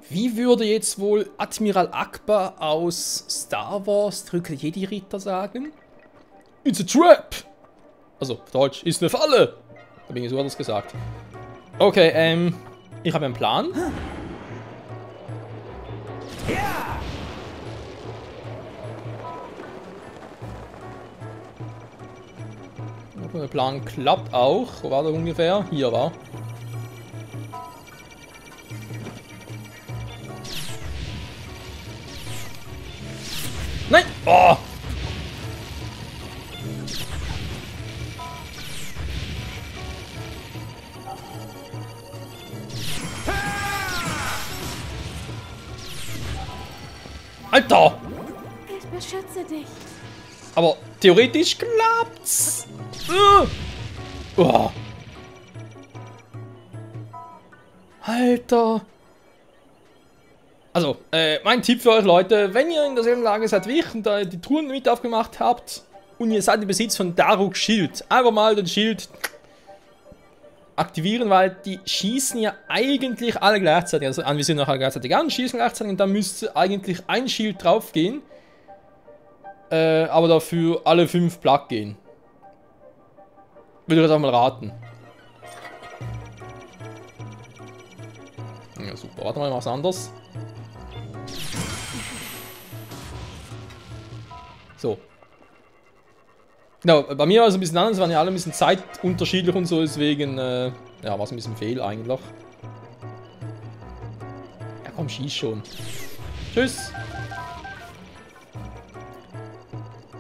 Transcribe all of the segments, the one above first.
Wie würde jetzt wohl Admiral Akbar aus Star Wars Rückkehr der Jedi-Ritter sagen? It's a trap! Also, auf Deutsch, ist eine Falle! Da bin ich so anders gesagt. Okay, ich habe einen Plan. Der Plan klappt auch. Wo war der ungefähr? Hier war. Nein! Oh! Alter! Ich beschütze dich. Aber theoretisch klappt's. Oh. Alter. Also, mein Tipp für euch Leute, wenn ihr in derselben Lage seid wie ich und da die Truhen mit aufgemacht habt und ihr seid im Besitz von Daruks Schild, einfach mal den Schild aktivieren, weil die schießen ja eigentlich alle gleichzeitig. Also anvisieren auch alle gleichzeitig an, schießen gleichzeitig und dann müsste eigentlich ein Schild drauf gehen. Aber dafür alle 5 Plug gehen. Würde ich jetzt auch mal raten. Ja, super. Warte mal, was anderes. So. Genau, bei mir war es ein bisschen anders, waren ja alle ein bisschen zeitunterschiedlich und so, deswegen, ja, war es ein bisschen fehl eigentlich. Ja komm, schieß schon. Tschüss.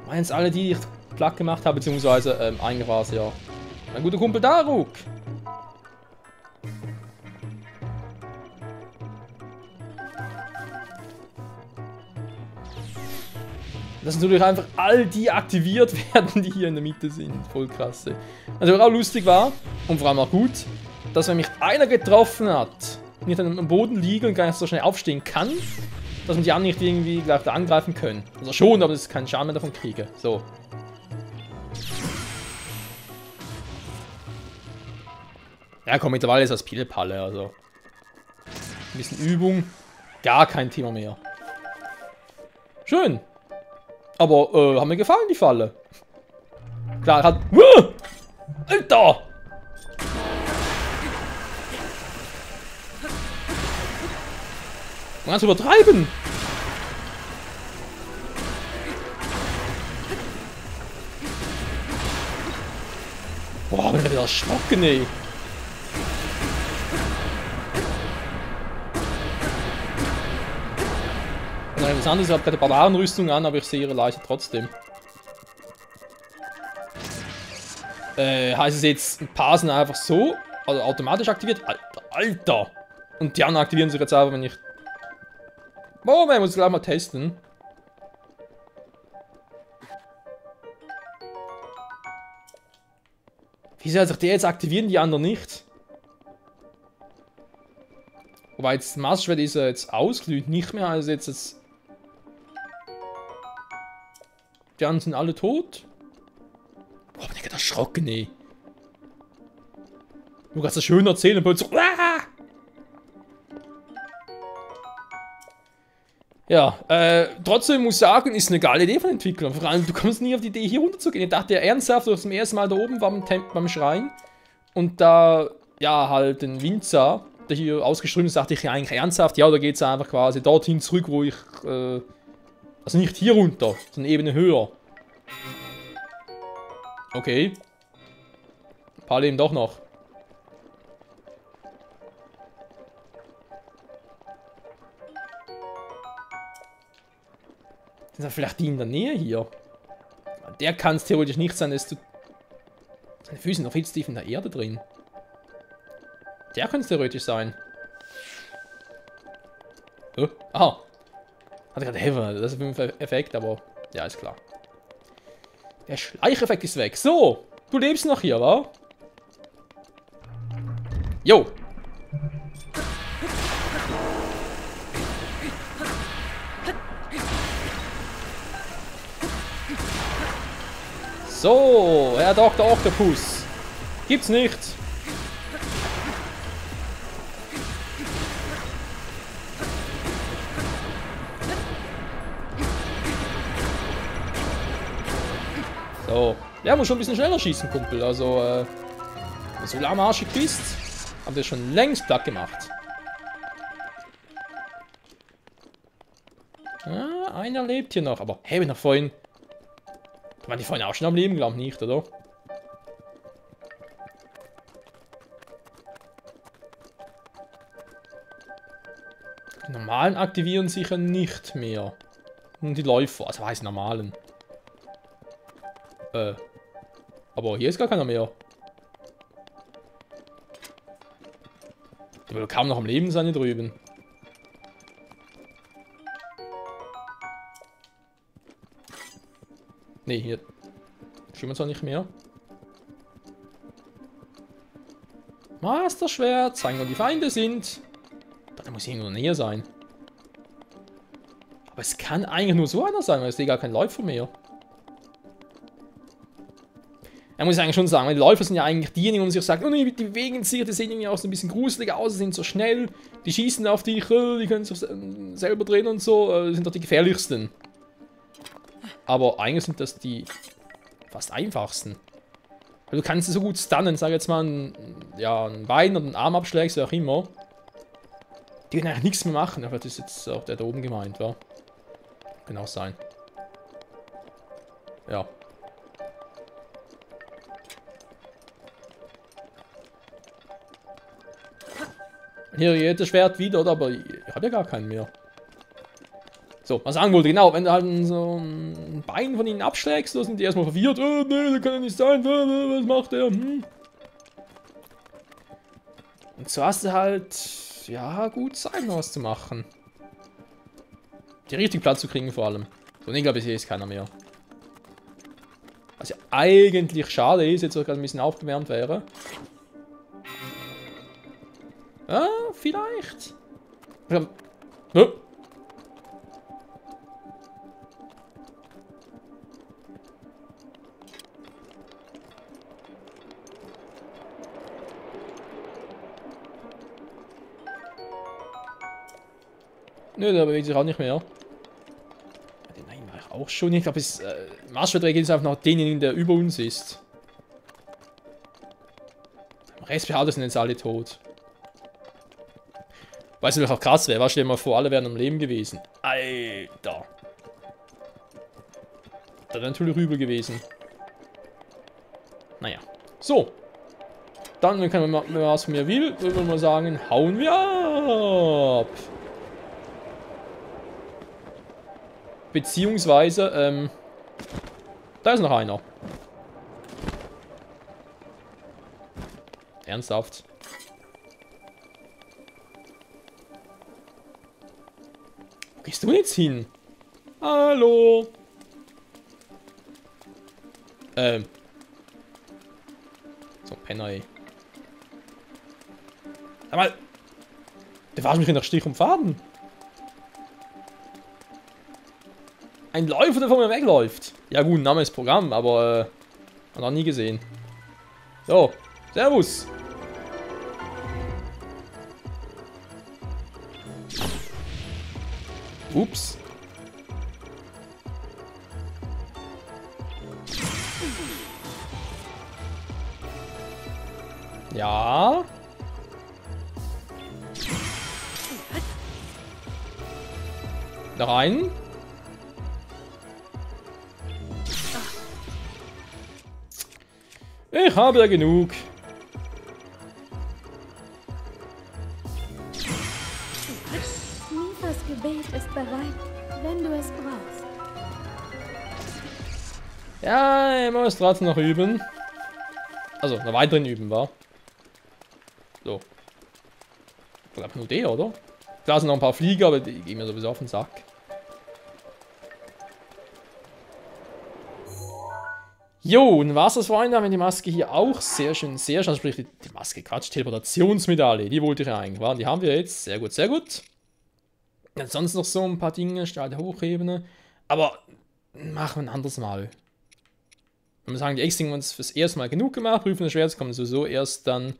Meins alle, die ich platt gemacht habe, beziehungsweise eigentlich war es ja mein guter Kumpel Daruk. Dass natürlich einfach all die aktiviert werden, die hier in der Mitte sind. Voll krass. Also was auch lustig war, und vor allem auch gut, dass wenn mich einer getroffen hat, und ich dann am Boden liege und gar nicht so schnell aufstehen kann, dass man die anderen nicht irgendwie gleich da angreifen können. Also schon, aber dass ich keinen Schaden mehr davon kriege. So. Ja komm, mittlerweile ist das Pillepalle, also. Ein bisschen Übung, gar kein Thema mehr. Schön. Aber, hat mir gefallen, die Falle. Klar, hat... Alter! Man kann es übertreiben. Boah, bin ich wieder erschrocken, ey. Nein, was anderes, ich habe gerade eine Barbarenrüstung an, aber ich sehe ihre Leiche trotzdem. Heißt es jetzt, ein paar sind einfach so, also automatisch aktiviert? Alter! Und die anderen aktivieren sich jetzt einfach, wenn ich... Moment, muss ich gleich mal testen. Wieso soll sich der jetzt aktivieren, die anderen nicht? Wobei jetzt das Maßschwert ist ja jetzt ausglüht, nicht mehr, also jetzt... Die anderen sind alle tot? Boah, bin ich gerade erschrocken, ey. Du kannst das schön erzählen und so... Ja, trotzdem muss ich sagen, ist eine geile Idee von Entwicklern. Vor allem, du kommst nie auf die Idee, hier runter zu gehen. Ich dachte ja ernsthaft, dass ich zum ersten Mal da oben war beim Schrein. Und da, ja, halt den Winzer, der hier ausgeströmt ist, dachte ich ja eigentlich ernsthaft, ja, da geht es einfach quasi dorthin zurück, wo ich, also nicht hier runter, sondern eine Ebene höher. Okay. Ein paar leben doch noch. Sind das vielleicht die in der Nähe hier? Der kann es theoretisch nicht sein, dass du... Seine Füße sind noch viel zu tief in der Erde drin. Der könnte es theoretisch sein. Oh, aha. Hatte gerade Heaven, das ist auf jeden Fall Effekt, aber... Ja, ist klar. Der Schleicheffekt ist weg. So, du lebst noch hier, wa? Jo. So, Herr Dr. Octopus. Gibt's nicht. So. Ja, muss schon ein bisschen schneller schießen, Kumpel. Also, wenn du so lahmarschig bist, haben wir schon längst platt gemacht. Ah, einer lebt hier noch. Aber, hey, wenn er vorhin... Waren die vorhin auch schon am Leben, glaub ich nicht, oder? Die normalen aktivieren sich ja nicht mehr. Nur die Läufer, also heißt normalen. Aber hier ist gar keiner mehr. Die will kaum noch am Leben sein hier drüben. Ne, hier schwimmen wir zwar nicht mehr. Master-Schwert, zeigen, wo die Feinde sind. Da muss irgendwo näher sein. Aber es kann eigentlich nur so einer sein, weil es ist gar kein Läufer mehr. Da muss ich eigentlich schon sagen, weil die Läufer sind ja eigentlich diejenigen, wo man sich sagt, oh nee, die bewegen sich, die sehen irgendwie auch so ein bisschen gruselig aus, die sind so schnell, die schießen auf dich, die können sich selber drehen und so, sind doch die gefährlichsten. Aber eigentlich sind das die fast einfachsten. Weil du kannst sie so gut stunnen, sag jetzt mal, ein Bein oder einen Arm abschlägst, wie auch immer. Die können eigentlich nichts mehr machen, aber das ist jetzt auch der da oben gemeint, wa? Kann auch sein. Ja. Hier geht das Schwert wieder, oder? Aber ich habe ja gar keinen mehr. So, was sagen wollte, genau, wenn du halt so ein Bein von ihnen abschlägst, so sind die erstmal verwirrt. Oh, nee, das kann ja nicht sein, was macht der? Und so hast du halt, ja, gut Zeit, noch was zu machen. Die richtigen Platz zu kriegen vor allem. So, ich glaube, hier ist keiner mehr. Was ja eigentlich schade ist, jetzt auch gerade ein bisschen aufgewärmt wäre. Ah, vielleicht. Oh. Nö, der bewegt sich auch nicht mehr. Nein, war ich auch schon. Ich glaube, es Marschverträge geht es einfach nach denjenigen, der über uns ist. Im Rest sind jetzt alle tot. Weißt du, was auch krass wäre? Stell dir mal vor, alle wären am Leben gewesen. Alter. Das wäre natürlich übel gewesen. Naja. So. Dann, wenn man was von mir will, würde man mal sagen, hauen wir ab. Beziehungsweise, da ist noch einer. Ernsthaft. Wo gehst du jetzt hin? Hallo? So, Penner, ey. Sag mal. Der war mich in der Stich und Faden. Ein Läufer, der von mir wegläuft. Ja gut, Name ist Programm, aber noch nie gesehen. So, servus. Ups. Ja. Da rein. Ich habe ja genug. Nifas Gebet ist bereit, wenn du es brauchst. Ja, ich muss trotzdem noch üben. Also, noch weiterhin üben, war. So. Ich glaube nur der, oder? Da sind noch ein paar Flieger, aber die gehen mir sowieso auf den Sack. Jo, ein Wassersfreund haben wir die Maske hier auch. Sehr schön, sehr schön. Sprich, die Maske, Quatsch, Teleportationsmedaille. Die wollte ich ja eigentlich, waren. Die haben wir jetzt. Sehr gut, sehr gut. Und sonst noch so ein paar Dinge, Stahl der Hochebene. Aber machen wir ein anderes Mal. Wenn wir sagen, die X-Dinge haben uns fürs erste Mal genug gemacht. Prüfen das Schwert, kommen sowieso erst dann.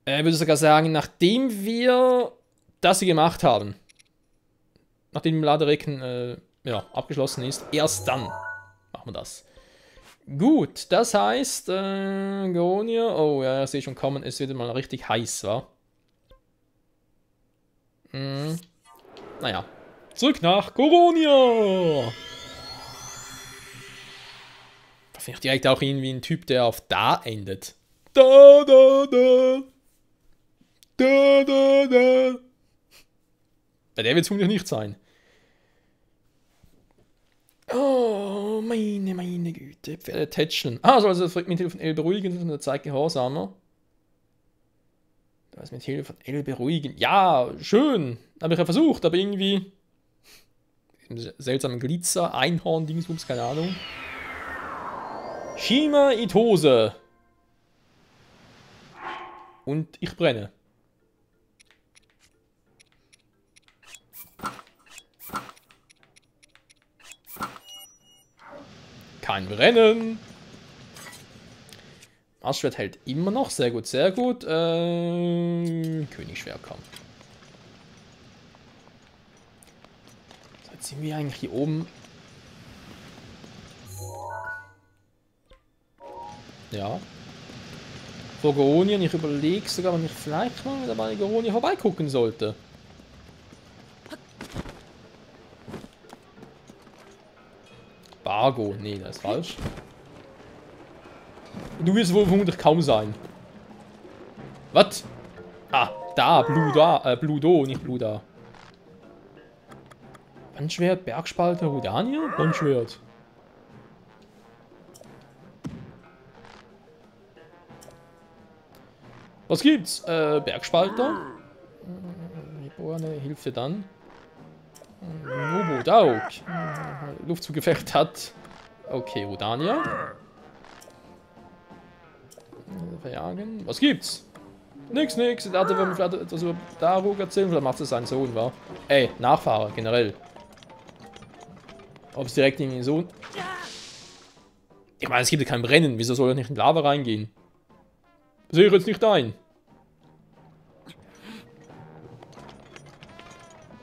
Würde ich sogar sagen, nachdem wir das hier gemacht haben. Nachdem Laderecken ja, abgeschlossen ist. Erst dann machen wir das. Gut, das heißt, Goronia, oh ja, ich sehe schon kommen, ist wieder mal richtig heiß, wa? Naja, zurück nach Goronia! Da finde ich direkt auch irgendwie ein Typ, der auf da endet. Da, da, da. Da, da, da. Bei der wird es vermutlich nicht sein. Oh, meine Güte. Pferde tätscheln. Ah, also mit Hilfe von L beruhigen, das ist in der Zeit gehorsamer. Das mit Hilfe von L beruhigen. Ja, schön. Habe ich ja versucht, aber irgendwie. Seltsamen Glitzer, Einhorn, Dingsbums, keine Ahnung. Shima Itose. Und ich brenne. Kein Brennen. Marschschwert hält immer noch. Sehr gut, sehr gut. Königsschwertkampf. So, jetzt sind wir eigentlich hier oben. Ja. Vor Goronien. Ich überlege sogar, wenn ich vielleicht mal wieder bei Goronia vorbeigucken sollte. Bargo. Nee, das ist falsch. Du wirst wohl vermutlich kaum sein. Was? Ah, da, Bludo, nicht Bluda. Bandschwert, Bergspalter, Rudania? Bandschwert. Was gibt's? Bergspalter. Geborene Hilfe dann. Nobu, Dauk. Luftzugefecht hat. Okay, Rudania. Verjagen. Was gibt's? Nix. Da hat er vielleicht etwas über Daruk erzählen, vielleicht macht es sein Sohn, war. Ey, Nachfahre, generell. Ob es direkt in den Sohn. Ich meine, es gibt ja kein Brennen, wieso soll er nicht in Lava reingehen? Sehe ich jetzt nicht ein.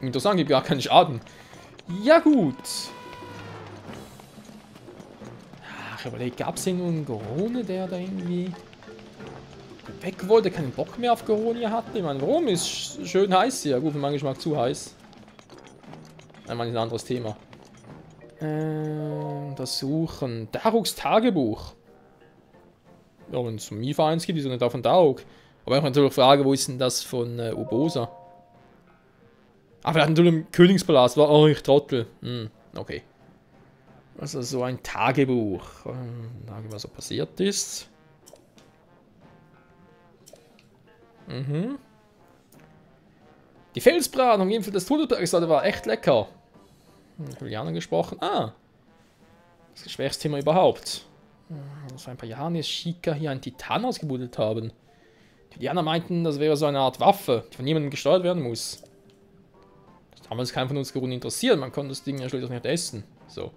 Interessant, gibt gar keinen Schaden. Ja, gut. Ach, ich überlege, gab es hier nur einen Gorone, der da irgendwie weg wollte, keinen Bock mehr auf Goronia hatte? Ich meine, warum? Ist schön heiß hier. Gut, für meinen Geschmack zu heiß. Ich meine, ist ein anderes Thema. Untersuchen. Daruks Tagebuch. Ja, wenn es von Mifa 1 gibt, ist es nicht auch von Daruk. Aber ich natürlich frage, wo ist denn das von Urbosa? Ah, vielleicht natürlich im Königspalast. War, oh, ich Trottel. Okay. Also so ein Tagebuch. Was so passiert ist. Die Felsbraten am Gipfel des Todesbergs war echt lecker. Julianer gesprochen. Ah. Das Gesprächsthema überhaupt. Vor ein paar Jahren ist Shika hier einen Titan ausgebuddelt haben. Die Julianer meinten, das wäre so eine Art Waffe, die von jemandem gesteuert werden muss. Das hat damals keinen von uns Gerunen interessiert. Man konnte das Ding ja schließlich nicht essen. So.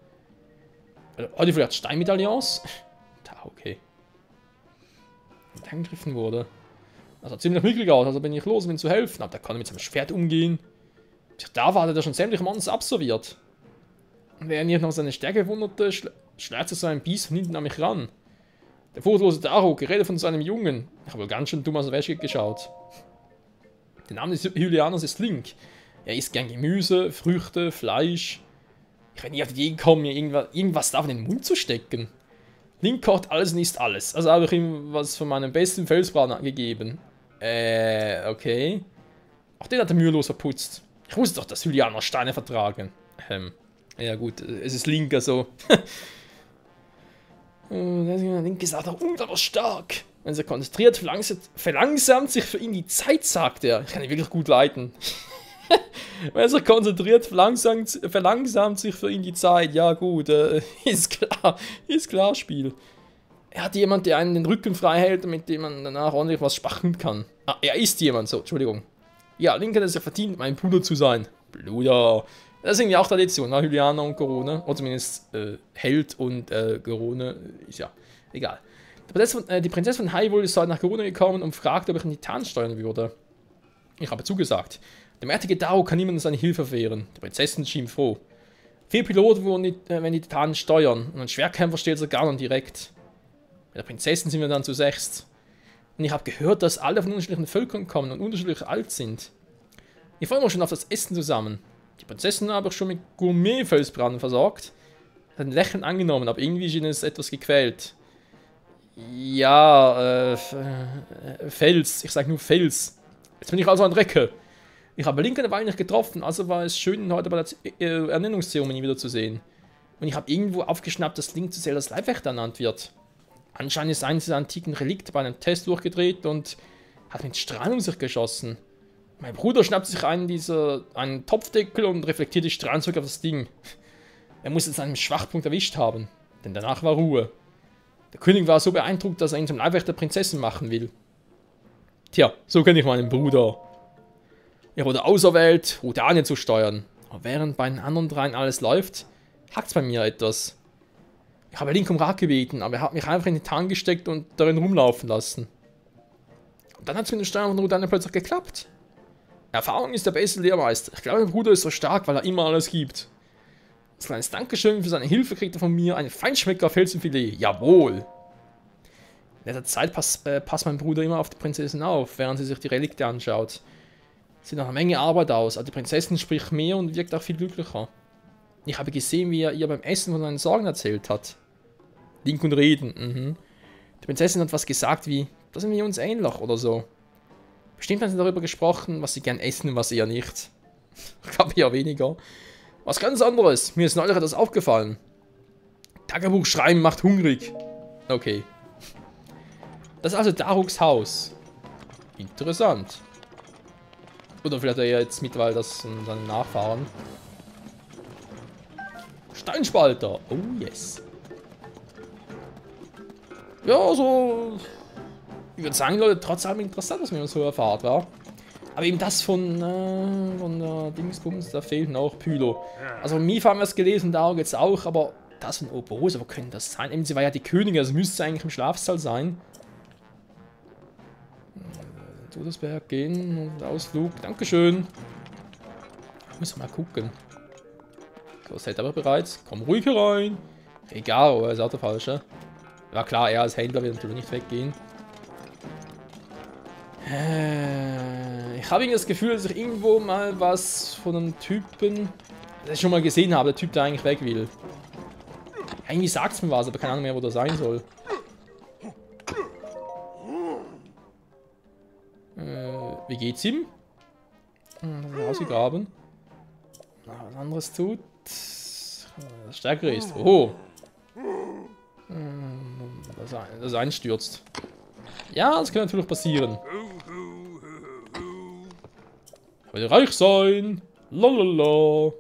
Heute vielleicht Steinmedaillons? Da, okay. Und angegriffen wurde. Das sah ziemlich mickrig aus, also bin ich los, um ihm zu helfen. Aber der konnte mit seinem Schwert umgehen. Da war er schon sämtliche Monster absolviert. Und während ich noch seine Stärke wunderte, schlerzte so ein Biest von hinten an mich ran. Der furchtlose Daruk geredet von seinem Jungen. Ich habe wohl ganz schön dumm aus der Wäsche geschaut. Der Name des Hylianers ist Link. Er isst gern Gemüse, Früchte, Fleisch. Ich werde nie auf die Idee kommen, mir irgendwas davon in den Mund zu stecken. Link kocht alles und isst alles. Also habe ich ihm was von meinem besten Felsbraten gegeben. Okay. Auch den hat er mühelos verputzt. Ich wusste doch, dass Hylianer Steine vertragen. Ja gut, es ist Link, also. Link ist auch unglaublich stark. Wenn er konzentriert, verlangsamt sich für ihn die Zeit, sagt er. Ich kann ihn wirklich gut leiten. Wenn er sich konzentriert, verlangsamt sich für ihn die Zeit. Ja gut, ist klar, Spiel. Er hat jemand, der einen den Rücken frei hält, mit dem man danach ordentlich was spachen kann. Ah, er ist jemand, so, Entschuldigung. Ja, Link hat es ja verdient, mein Bruder zu sein. Bruder. Das ist irgendwie auch Tradition, ne? Hylianer und Gorone. Oder zumindest Held und Gorone. Ist ja egal. Die Prinzessin von Hyrule ist heute nach Gorone gekommen und fragte, ob ich einen Titan steuern würde. Ich habe zugesagt. Der märtige Dao kann niemandem seine Hilfe wehren. Die Prinzessin schien froh. Viele Piloten, wenn die Titanen steuern. Und ein Schwerkämpfer steht sogar noch direkt. Mit der Prinzessin sind wir dann zu 6. Und ich habe gehört, dass alle von unterschiedlichen Völkern kommen und unterschiedlich alt sind. Ich freue mich schon auf das Essen zusammen. Die Prinzessin habe ich schon mit Gourmet-Felsbraten versorgt. Hat ein Lächeln angenommen, aber irgendwie schien es etwas gequält. Ja, Fels. Ich sage nur Fels. Jetzt bin ich also ein Recke. Ich habe Link eine Weile nicht getroffen, also war es schön, heute bei der Ernennungszeremonie wiederzusehen. Und ich habe irgendwo aufgeschnappt, dass Link zu Zeldas Leibwächter ernannt wird. Anscheinend ist eines dieser antiken Relikte bei einem Test durchgedreht und hat mit Strahlen um sich geschossen. Mein Bruder schnappt sich einen Topfdeckel und reflektiert die Strahlen zurück auf das Ding. Er muss jetzt einen Schwachpunkt erwischt haben, denn danach war Ruhe. Der König war so beeindruckt, dass er ihn zum Leibwächter der Prinzessin machen will. Tja, so kenne ich meinen Bruder. Er wurde auserwählt, Rudanien zu steuern. Aber während bei den anderen dreien alles läuft, hackt's bei mir etwas. Ich habe Link um Rat gebeten, aber er hat mich einfach in den Tarn gesteckt und darin rumlaufen lassen. Und dann hat es mit dem Steuern von Rudanien plötzlich geklappt. Erfahrung ist der beste Lehrmeister. Ich glaube, mein Bruder ist so stark, weil er immer alles gibt. Als kleines Dankeschön für seine Hilfe kriegt er von mir einen Feinschmecker Felsenfilet. Jawohl! In letzter Zeit passt mein Bruder immer auf die Prinzessin auf, während sie sich die Relikte anschaut. Sieht nach einer Menge Arbeit aus, aber die Prinzessin spricht mehr und wirkt auch viel glücklicher. Ich habe gesehen, wie er ihr beim Essen von seinen Sorgen erzählt hat. Link und Reden, Die Prinzessin hat was gesagt wie, da sind wir uns ähnlich oder so. Bestimmt haben sie darüber gesprochen, was sie gern essen und was eher nicht. Ich glaube eher weniger. Was ganz anderes, mir ist neulich etwas aufgefallen. Tagebuch schreiben macht hungrig. Okay. Das ist also Daruks Haus. Interessant. Oder vielleicht hat er jetzt mittlerweile das und seine Nachfahren. Steinspalter. Oh yes. Ja, so. Ich würde sagen, Leute, trotz allem interessant, was man so erfahrt, war. Aber eben das von der Dingsbums, da fehlt noch Pylo. Also Mifa haben wir es gelesen, Daruk jetzt auch, aber das von Obose, wo könnte das sein? Eben, sie war ja die Königin, also müsste eigentlich im Schlafsaal sein. Todesberg gehen und Ausflug. Dankeschön. Müssen wir mal gucken. So, seid aber bereit. Komm ruhig herein. Egal, oh, er ist auch der Falsche. Ja klar, er als Händler wird natürlich nicht weggehen. Ich habe irgendwie das Gefühl, dass ich irgendwo mal was von einem Typen, das ich schon mal gesehen habe, der Typ, der eigentlich weg will. Irgendwie sagt es mir was, aber keine Ahnung mehr, wo der sein soll. Wie geht's ihm? Ausgegraben. Was anderes tut. Das Stärkere ist. Oh. Das einstürzt. Ja, das kann natürlich passieren. Ich will reich sein. Lalala.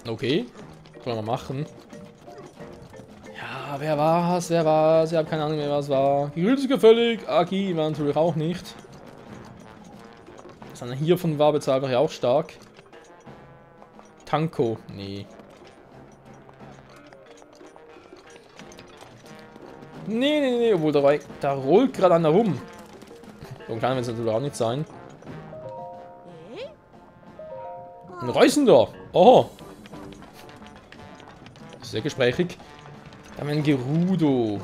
Okay. Können wir mal machen. Ja, wer war's? Wer war's? Ich habe keine Ahnung mehr, was war. Gerührt ist gefällig. Agi war natürlich auch nicht. Was dann hiervon war, bezahlt war ja auch stark. Tanko. Nee. Nee, obwohl da rollt gerade einer rum. So klein wird es natürlich auch nicht sein. Ein Reisender. Oh. Sehr gesprächig. Da haben wir einen Gerudo.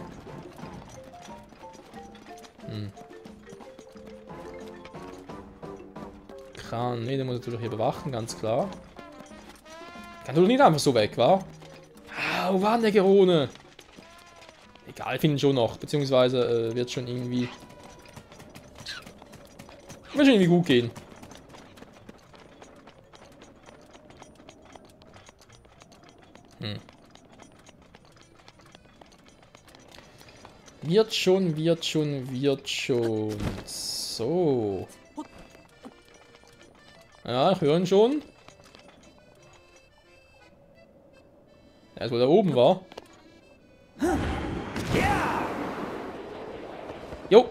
Kran. Ne, den muss ich natürlich hier bewachen, ganz klar. Kann doch nicht einfach so weg, wa? Ah, wo war denn der Gerone? Egal, finden schon noch. Beziehungsweise wird schon irgendwie. Wird schon irgendwie gut gehen. Wird schon. So. Ja, ich höre ihn schon. Er ist, wo der oben war. Jo.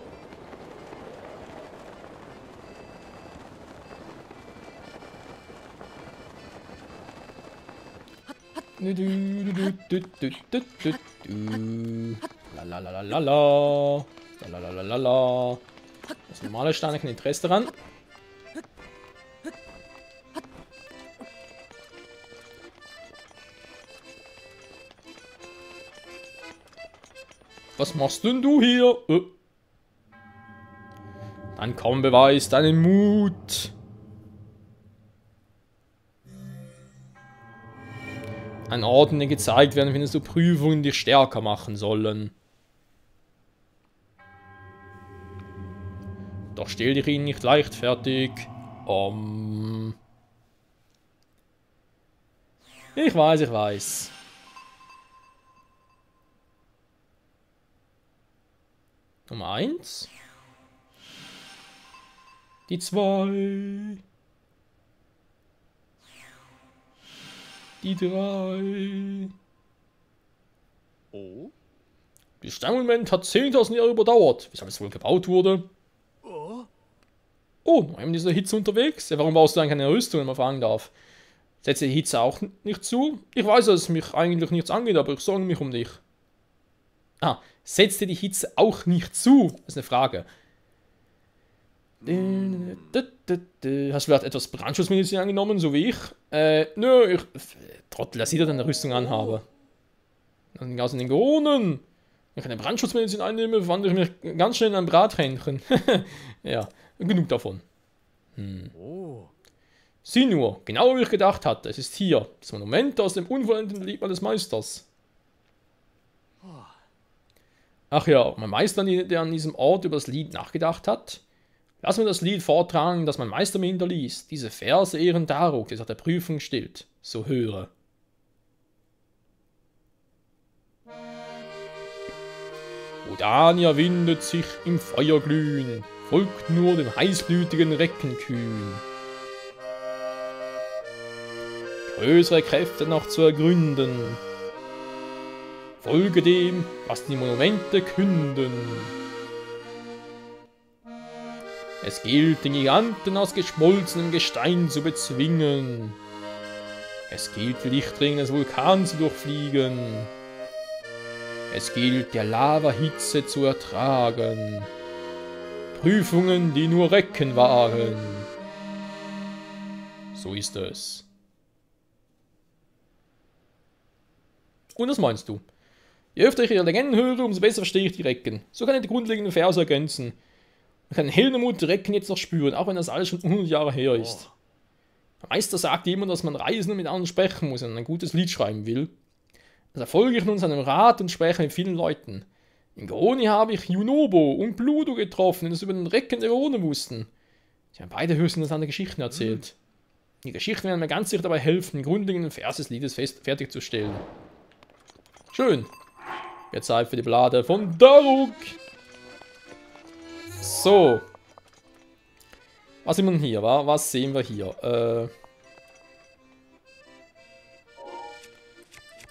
Lalalala. Das normale Steine, kein Interesse daran. Was machst denn du hier? Dann komm, beweis deinen Mut. An Orten, die gezeigt werden, findest du Prüfungen, die stärker machen sollen. Doch stell dich ihnen nicht leichtfertig. Ich weiß, ich weiß. Nummer 1. Die 2. Die 3. Oh? Bis der Moment hat 10.000 Jahre überdauert. Weshalb es wohl gebaut wurde? Oh, noch eben dieser Hitze unterwegs. Ja, warum baust du dann keine Rüstung, wenn man fragen darf? Setze die Hitze auch nicht zu? Ich weiß, dass es mich eigentlich nichts angeht, aber ich sorge mich um dich. Ah, setzt dir die Hitze auch nicht zu? Das ist eine Frage. Hast du vielleicht etwas Brandschutzmedizin angenommen, so wie ich? Nö, Trottel, dass ich da eine Rüstung anhabe. Dann aus den Geronen. Wenn ich eine Brandschutzmedizin einnehme, wandere ich mich ganz schnell in ein Brathähnchen. Ja, genug davon. Oh. Sieh nur, genau wie ich gedacht hatte. Es ist hier, das Monument aus dem unvollendeten Lied meines Meisters. Ach ja, mein Meister, der an diesem Ort über das Lied nachgedacht hat. Lass mir das Lied vortragen, das mein Meister mir hinterließ. Diese Verse ehren Daruk, der sich der Prüfung stillt. So höre. Udania windet sich im Feuerglühen, folgt nur dem heißblütigen Reckenkühn. Größere Kräfte noch zu ergründen. Folge dem, was die Monumente künden. Es gilt, den Giganten aus geschmolzenem Gestein zu bezwingen. Es gilt, die Lichtringe des Vulkans zu durchfliegen. Es gilt, der Lava-Hitze zu ertragen. Prüfungen, die nur Recken wagen. So ist es. Und was meinst du? Je öfter ich ihre Legenden höre, umso besser verstehe ich die Recken. So kann ich die grundlegenden Verse ergänzen. Ich kann Heldenmut die Recken jetzt noch spüren, auch wenn das alles schon 100 Jahre her ist. Der Meister sagt immer, dass man reisen und mit anderen sprechen muss, wenn man ein gutes Lied schreiben will. Also folge ich nun seinem Rat und spreche mit vielen Leuten. In Geroni habe ich Junobo und Bludo getroffen, die das über den Recken der Gerone wussten. Sie haben beide höchst interessante Geschichten erzählt. Die Geschichten werden mir ganz sicher dabei helfen, den grundlegenden Vers des Liedes fertigzustellen. Schön. Jetzt Zeit für die Blade von Daruk. So. Was sehen wir denn hier? Was sehen wir hier?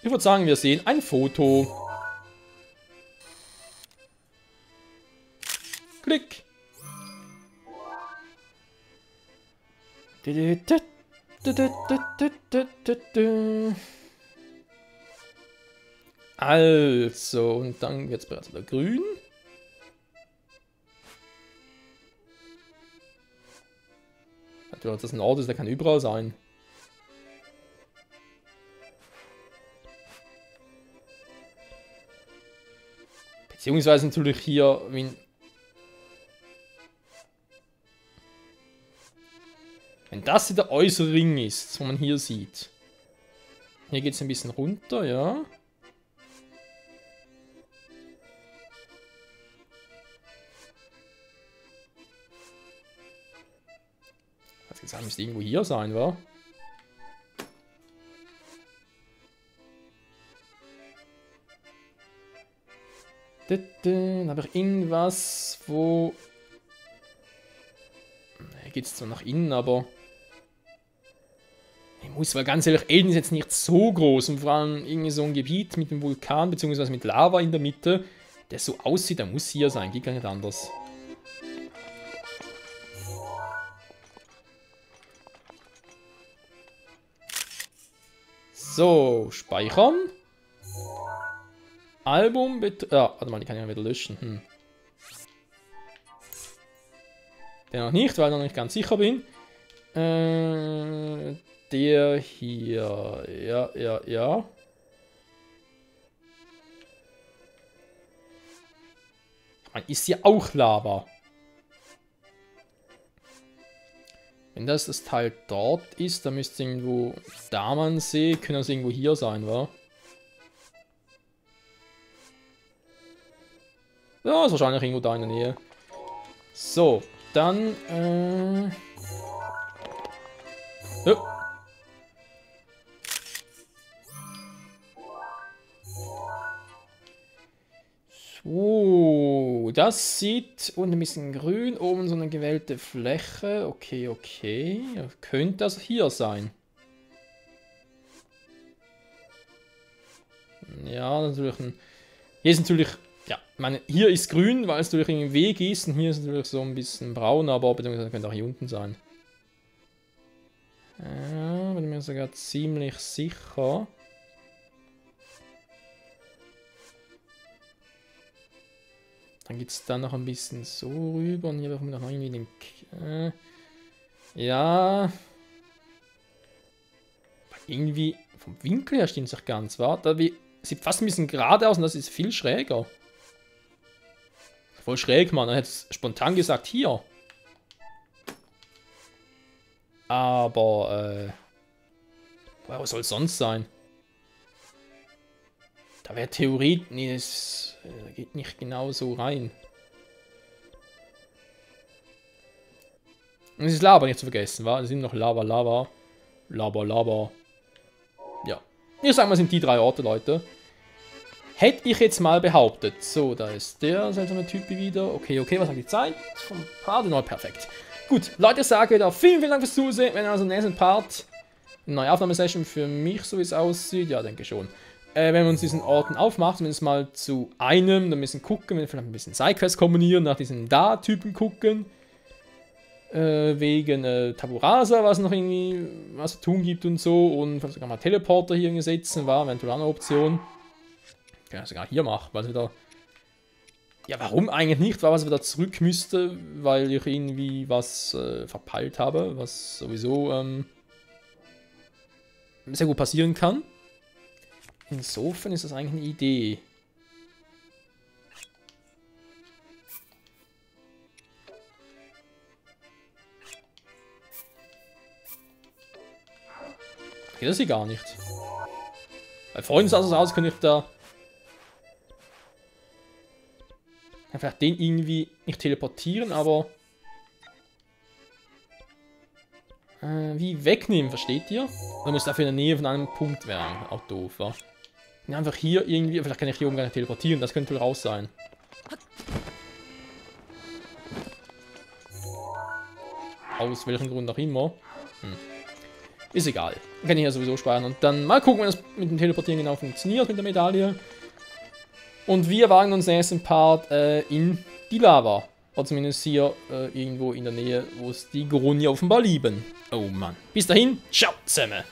Ich würde sagen, wir sehen ein Foto. Klick. Also, und dann wird es bereits wieder grün. Wenn das ein Ort ist, der kann überall sein. Beziehungsweise natürlich hier, wenn das hier der äußere Ring ist, was man hier sieht. Hier geht es ein bisschen runter, ja. Hat gesagt, müsste irgendwo hier sein, wa? Dann habe ich irgendwas, wo... Hier geht es zwar nach innen, aber... Ich muss, weil ganz ehrlich, Elden ist jetzt nicht so groß und vor allem irgendwie so ein Gebiet mit dem Vulkan bzw. mit Lava in der Mitte, der so aussieht, der muss hier sein, geht gar nicht anders. So, speichern. Album bitte. Ja, warte mal, die kann ich ja wieder löschen. Den noch nicht, weil ich noch nicht ganz sicher bin. Der hier. Ja. Ist ja auch Lava. Wenn das Teil dort ist, dann müsste irgendwo da man See, können das irgendwo hier sein, wa? Ja, ist wahrscheinlich irgendwo da in der Nähe. So, dann, ja. So, das sieht unten ein bisschen grün, oben so eine gewellte Fläche. Okay, okay. Ja, könnte das hier sein? Ja, natürlich ein... Hier ist natürlich... Ja, ich meine, hier ist grün, weil es durch einen Weg ist. Und hier ist natürlich so ein bisschen braun, aber beziehungsweise könnte auch hier unten sein. Ja, bin mir sogar ziemlich sicher. Dann geht es dann noch ein bisschen so rüber und hier bekommen wir noch irgendwie den... ja... Irgendwie vom Winkel her stimmt es auch ganz, wa? Da sieht fast ein bisschen gerade aus und das ist viel schräger. Voll schräg, Mann. Er hätte spontan gesagt, hier. Aber, wo soll es sonst sein? Da wäre Theorie... Nee, das geht nicht genau so rein. Und es ist Lava nicht zu vergessen, wa? Es sind noch Lava, Lava. Lava, Lava. Ja. Ich sag mal, sind die 3 Orte, Leute. Hätte ich jetzt mal behauptet. So, da ist der seltsame Typ wieder. Okay, okay, was hat die Zeit? Vom Part, no, perfekt. Gut, Leute, ich sage wieder vielen Dank fürs Zusehen. Wenn also im nächsten Part eine neue Aufnahmesession für mich, so wie es aussieht, ja, denke schon. Wenn wir uns diesen Orten aufmachen, zumindest mal zu einem, dann ein bisschen gucken, wenn wir vielleicht ein bisschen Sidequests kombinieren, nach diesen Da-Typen gucken. Wegen Taburasa, was noch irgendwie was zu tun gibt und so. Und vielleicht sogar mal Teleporter hier setzen, war eventuell eine Option. Können wir sogar hier machen, weil es wieder... Ja, warum eigentlich nicht? Weil es wieder zurück müsste, weil ich irgendwie was verpeilt habe, was sowieso sehr gut passieren kann. Insofern ist das eigentlich eine Idee. Geht das hier gar nicht. Bei vorhin sah es aus, könnte ich da... Einfach den irgendwie nicht teleportieren, aber... wie wegnehmen, versteht ihr? Oder muss dafür in der Nähe von einem Punkt werden? Auch doof, wa? Einfach hier irgendwie... Vielleicht kann ich hier oben gar nicht teleportieren, das könnte wohl raus sein. Aus welchem Grund auch immer. Ist egal. Kann ich ja sowieso speichern. Und dann mal gucken, wenn das mit dem Teleportieren genau funktioniert mit der Medaille. Und wir wagen uns nächsten Part in die Lava. Oder zumindest hier irgendwo in der Nähe, wo es die Goronja offenbar lieben. Oh Mann. Bis dahin, ciao zusammen.